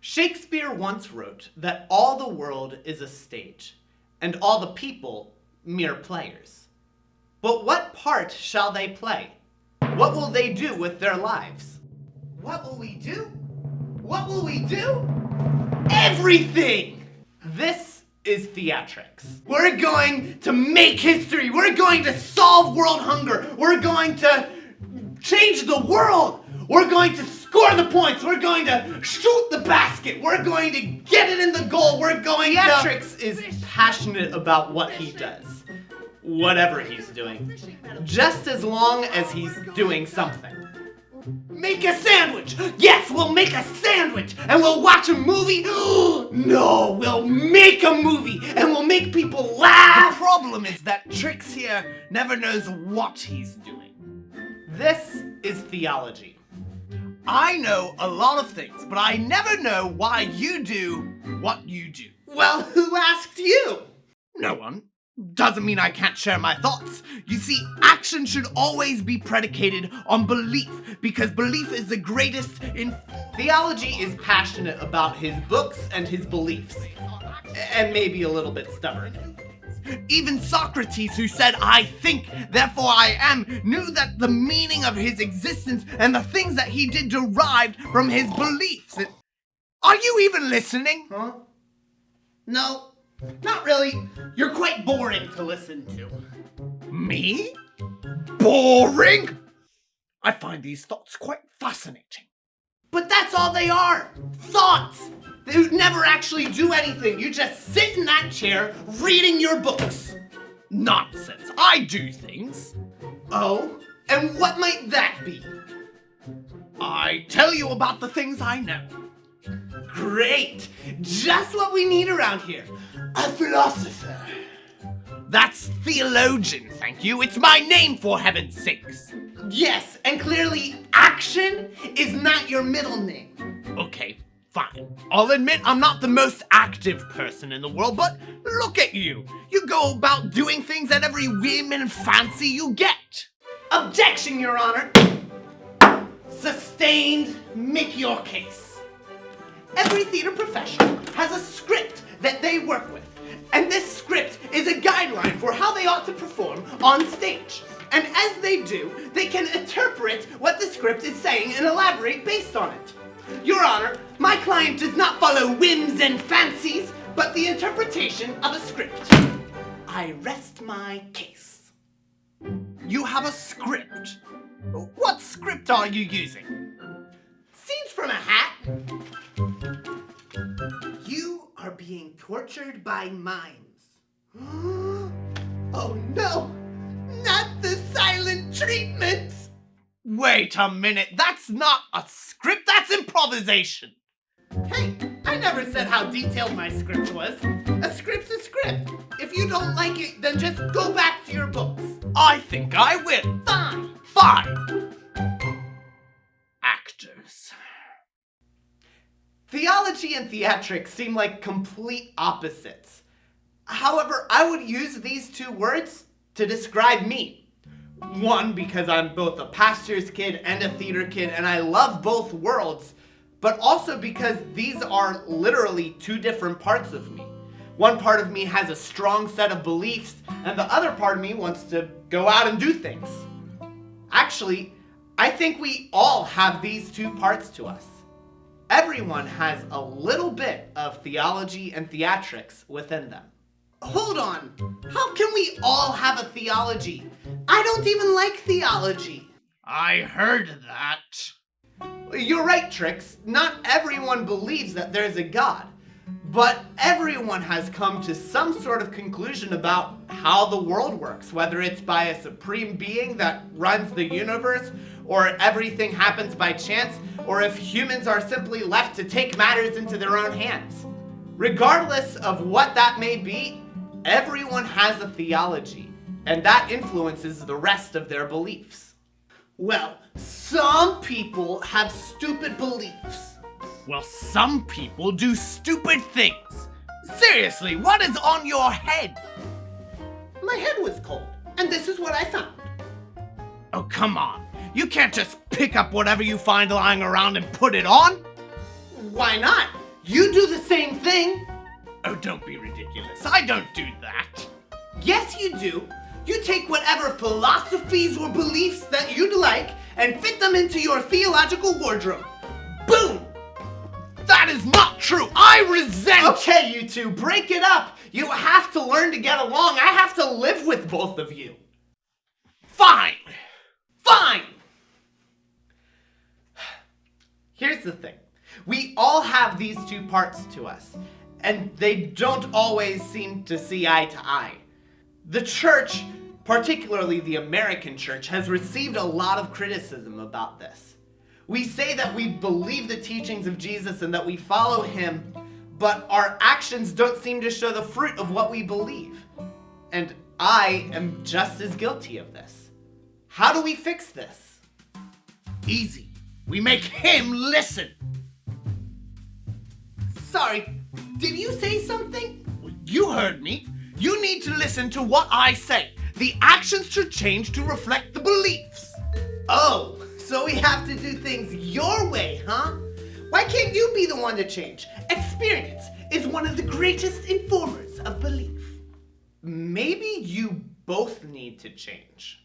Shakespeare once wrote that all the world is a stage, and all the people mere players. But what part shall they play? What will they do with their lives? What will we do? What will we do? Everything! This is Theatrics. We're going to make history. We're going to solve world hunger. We're going to change the world. We're going to score the points. We're going to shoot the basket. We're going to get it in the goal. We're going Theatrics is passionate about what he does. Whatever he's doing. Just as long as he's doing something. Make a sandwich! Yes, we'll make a sandwich! And we'll watch a movie? No, we'll make a movie! And we'll make people laugh! The problem is that Trix here never knows what he's doing. This is Theology. I know a lot of things, but I never know why you do what you do. Well, who asked you? No one. Doesn't mean I can't share my thoughts. You see, action should always be predicated on belief, because belief is the greatest in... Theology is passionate about his books and his beliefs. And maybe a little bit stubborn. Even Socrates, who said, "I think, therefore I am," knew that the meaning of his existence and the things that he did derived from his beliefs. Are you even listening? Huh? No. Not really. You're quite boring to listen to. Me? Boring? I find these thoughts quite fascinating. But that's all they are. Thoughts. They would never actually do anything. You just sit in that chair reading your books. Nonsense. I do things. Oh? And what might that be? I tell you about the things I know. Great. Just what we need around here. A philosopher. That's theologian, thank you. It's my name, for heaven's sakes. Yes, and clearly action is not your middle name. Okay, fine. I'll admit I'm not the most active person in the world, but look at you. You go about doing things at every whim and fancy you get. Objection, Your Honor. Sustained. Make your case. Every theater professional has a script that they work with. And this script is a guideline for how they ought to perform on stage. And as they do, they can interpret what the script is saying and elaborate based on it. Your Honor, my client does not follow whims and fancies, but the interpretation of a script. I rest my case. You have a script? What script are you using? Scenes from a hat. You are being tortured by mimes. Oh no! Not the silent treatment! Wait a minute, that's not a script, that's improvisation! Hey, I never said how detailed my script was. A script's a script. If you don't like it, then just go back to your books. I think I will. Fine. Fine. Actors. Theology and theatrics seem like complete opposites. However, I would use these two words to describe me. One, because I'm both a pastor's kid and a theater kid, and I love both worlds, but also because these are literally two different parts of me. One part of me has a strong set of beliefs, and the other part of me wants to go out and do things. Actually, I think we all have these two parts to us. Everyone has a little bit of theology and theatrics within them. Hold on, how can we all have a theology? I don't even like theology. I heard that. You're right, Trix. Not everyone believes that there's a God, but everyone has come to some sort of conclusion about how the world works, whether it's by a supreme being that runs the universe, or everything happens by chance, or if humans are simply left to take matters into their own hands. Regardless of what that may be, everyone has a theology, and that influences the rest of their beliefs. Well, some people have stupid beliefs. Well, some people do stupid things. Seriously, what is on your head? My head was cold, and this is what I found. Oh, come on. You can't just pick up whatever you find lying around and put it on. Why not? You do the same thing. Oh, don't be ridiculous. I don't do that. Yes, you do. You take whatever philosophies or beliefs that you'd like and fit them into your theological wardrobe. Boom! That is not true. I resent. Okay, you two, break it up. You have to learn to get along. I have to live with both of you. Fine. Fine! Here's the thing. We all have these two parts to us, and they don't always seem to see eye to eye. The church, particularly the American church, has received a lot of criticism about this. We say that we believe the teachings of Jesus and that we follow him, but our actions don't seem to show the fruit of what we believe. And I am just as guilty of this. How do we fix this? Easy. We make him listen. Sorry, did you say something? You heard me. You need to listen to what I say. The actions should change to reflect the beliefs. Oh, so we have to do things your way, huh? Why can't you be the one to change? Experience is one of the greatest informers of belief. Maybe you both need to change.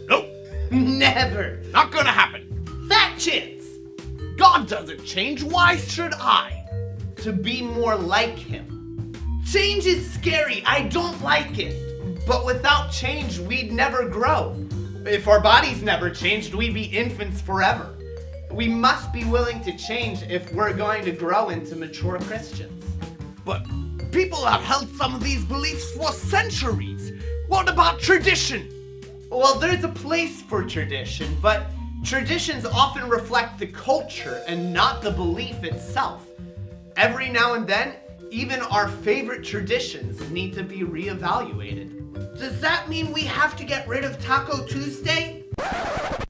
Nope. Never. Not gonna happen. Fat chance. God doesn't change. Why should I? To be more like him. Change is scary. I don't like it. But without change, we'd never grow. If our bodies never changed, we'd be infants forever. We must be willing to change if we're going to grow into mature Christians. But people have held some of these beliefs for centuries. What about tradition? Well, there's a place for tradition, but traditions often reflect the culture and not the belief itself. Every now and then, even our favorite traditions need to be reevaluated. Does that mean we have to get rid of Taco Tuesday?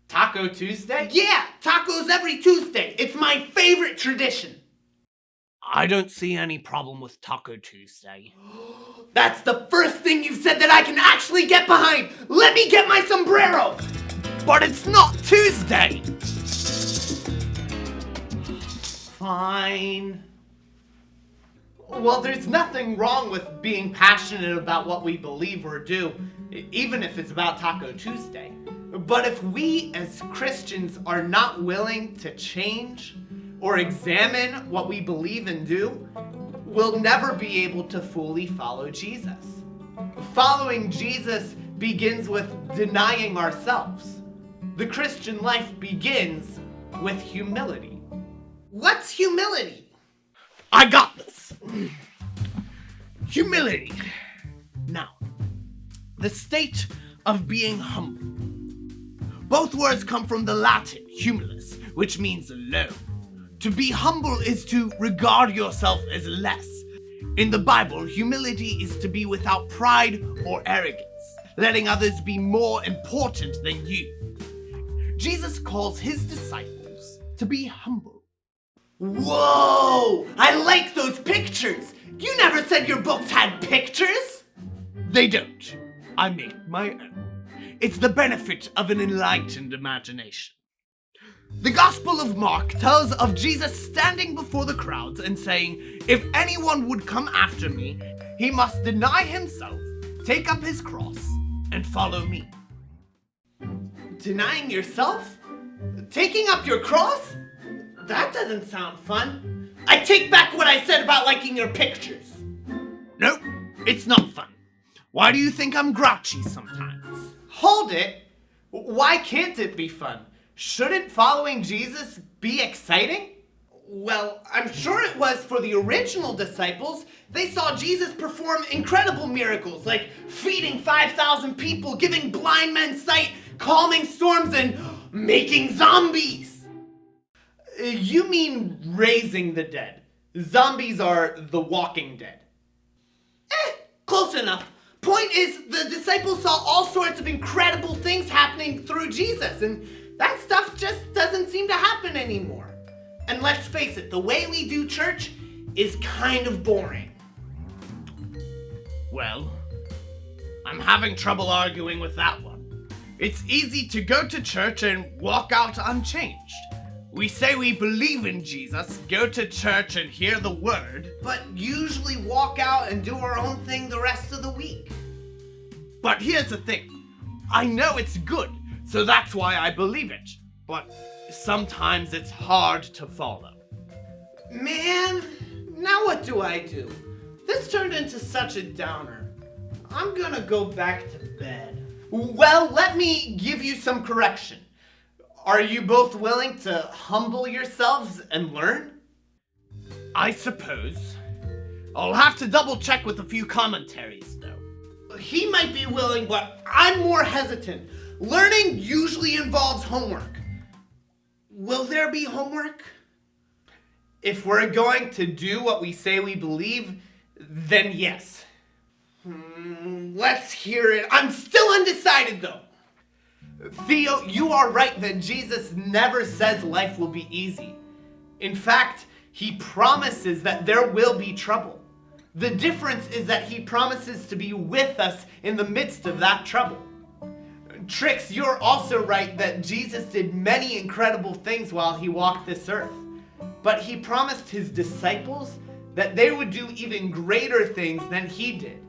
Taco Tuesday? Yeah, tacos every Tuesday. It's my favorite tradition. I don't see any problem with Taco Tuesday. That's the first thing you've said that I can actually get behind. Let me get my sombrero. But it's not Tuesday. Fine. Well, there's nothing wrong with being passionate about what we believe or do, even if it's about Taco Tuesday. But if we as Christians are not willing to change or examine what we believe and do, we'll never be able to fully follow Jesus. Following Jesus begins with denying ourselves. The Christian life begins with humility. What's humility? I got this. Humility. Now, the state of being humble. Both words come from the Latin humilis, which means low. To be humble is to regard yourself as less. In the Bible, humility is to be without pride or arrogance, letting others be more important than you. Jesus calls his disciples to be humble. Whoa! I like those pictures! You never said your books had pictures! They don't. I make my own. It's the benefit of an enlightened imagination. The Gospel of Mark tells of Jesus standing before the crowds and saying, "If anyone would come after me, he must deny himself, take up his cross, and follow me." Denying yourself? Taking up your cross? That doesn't sound fun. I take back what I said about liking your pictures. Nope, it's not fun. Why do you think I'm grouchy sometimes? Hold it! Why can't it be fun? Shouldn't following Jesus be exciting? Well, I'm sure it was for the original disciples. They saw Jesus perform incredible miracles, like feeding 5,000 people, giving blind men sight, calming storms, and making zombies. You mean raising the dead. Zombies are the walking dead. Close enough. Point is, the disciples saw all sorts of incredible things happening through Jesus, and that stuff just doesn't seem to happen anymore. And let's face it, the way we do church is kind of boring. Well, I'm having trouble arguing with that one. It's easy to go to church and walk out unchanged. We say we believe in Jesus, go to church and hear the word, but usually walk out and do our own thing the rest of the week. But here's the thing. I know it's good, so that's why I believe it. But sometimes it's hard to follow. Man, now what do I do? This turned into such a downer. I'm gonna go back to bed. Well, let me give you some correction. Are you both willing to humble yourselves and learn? I suppose. I'll have to double check with a few commentaries, though. He might be willing, but I'm more hesitant. Learning usually involves homework. Will there be homework? If we're going to do what we say we believe, then yes. Let's hear it. I'm still undecided, though. Theo, you are right that Jesus never says life will be easy. In fact, he promises that there will be trouble. The difference is that he promises to be with us in the midst of that trouble. Trix, you're also right that Jesus did many incredible things while he walked this earth. But he promised his disciples that they would do even greater things than he did.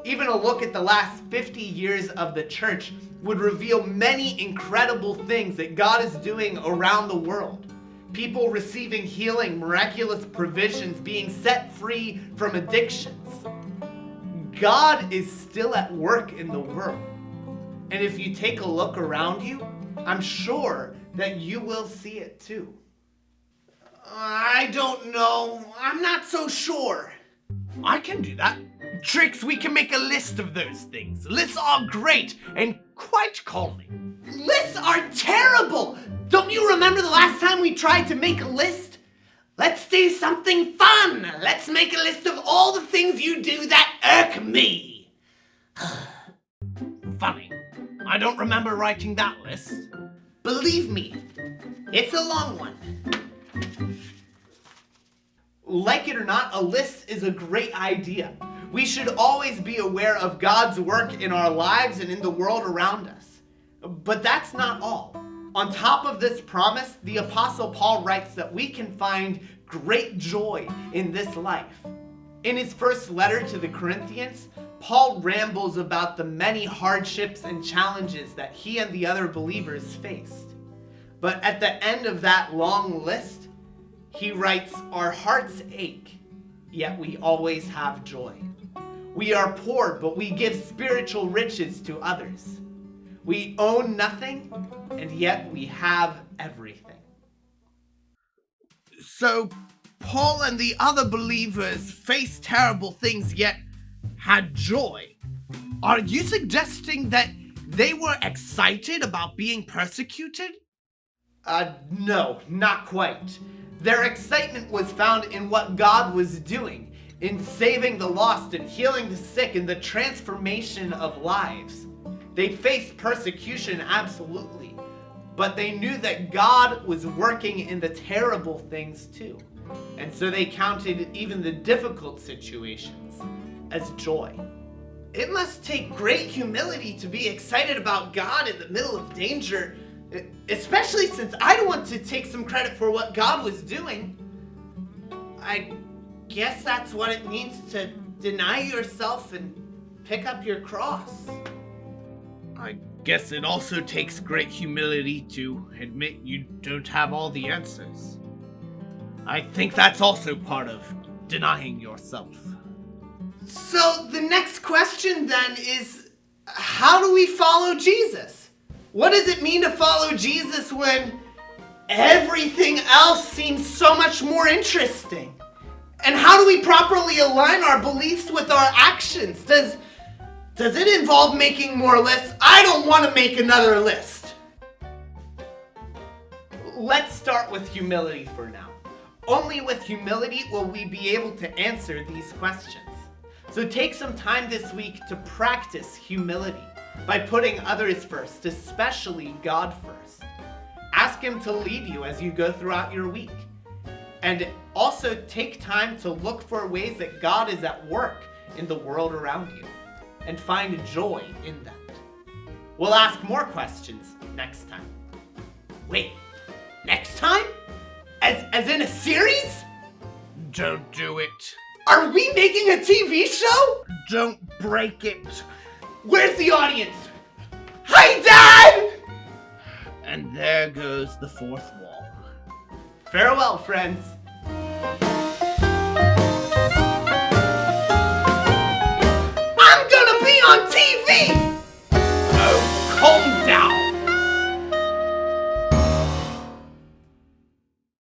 Even a look at the last 50 years of the church would reveal many incredible things that God is doing around the world. People receiving healing, miraculous provisions, being set free from addictions. God is still at work in the world. And if you take a look around you, I'm sure that you will see it too. I don't know. I'm not so sure. I can do that. Trix, we can make a list of those things. Lists are great and quite calming. Lists are terrible! Don't you remember the last time we tried to make a list? Let's do something fun! Let's make a list of all the things you do that irk me! Funny. I don't remember writing that list. Believe me, it's a long one. Like it or not, a list is a great idea. We should always be aware of God's work in our lives and in the world around us. But that's not all. On top of this promise, the Apostle Paul writes that we can find great joy in this life. In his first letter to the Corinthians, Paul rambles about the many hardships and challenges that he and the other believers faced. But at the end of that long list, he writes, "Our hearts ache, yet we always have joy. We are poor, but we give spiritual riches to others. We own nothing, and yet we have everything." So, Paul and the other believers faced terrible things, yet had joy. Are you suggesting that they were excited about being persecuted? No, not quite. Their excitement was found in what God was doing, in saving the lost and healing the sick and the transformation of lives. They faced persecution, absolutely, but they knew that God was working in the terrible things too. And so they counted even the difficult situations as joy. It must take great humility to be excited about God in the middle of danger, especially since I don't want to take some credit for what God was doing. I guess that's what it means to deny yourself and pick up your cross. I guess it also takes great humility to admit you don't have all the answers. I think that's also part of denying yourself. So the next question then is, how do we follow Jesus? What does it mean to follow Jesus when everything else seems so much more interesting? And how do we properly align our beliefs with our actions? Does it involve making more lists? I don't want to make another list. Let's start with humility for now. Only with humility will we be able to answer these questions. So take some time this week to practice humility by putting others first, especially God first. Ask Him to lead you as you go throughout your week. And also take time to look for ways that God is at work in the world around you and find joy in that. We'll ask more questions next time. Wait, Next time? As in a series? Don't do it. Are we making a TV show? Don't break it. Where's the audience? Hi, Dad! And there goes the fourth wall. Farewell, friends. I'm gonna be on TV!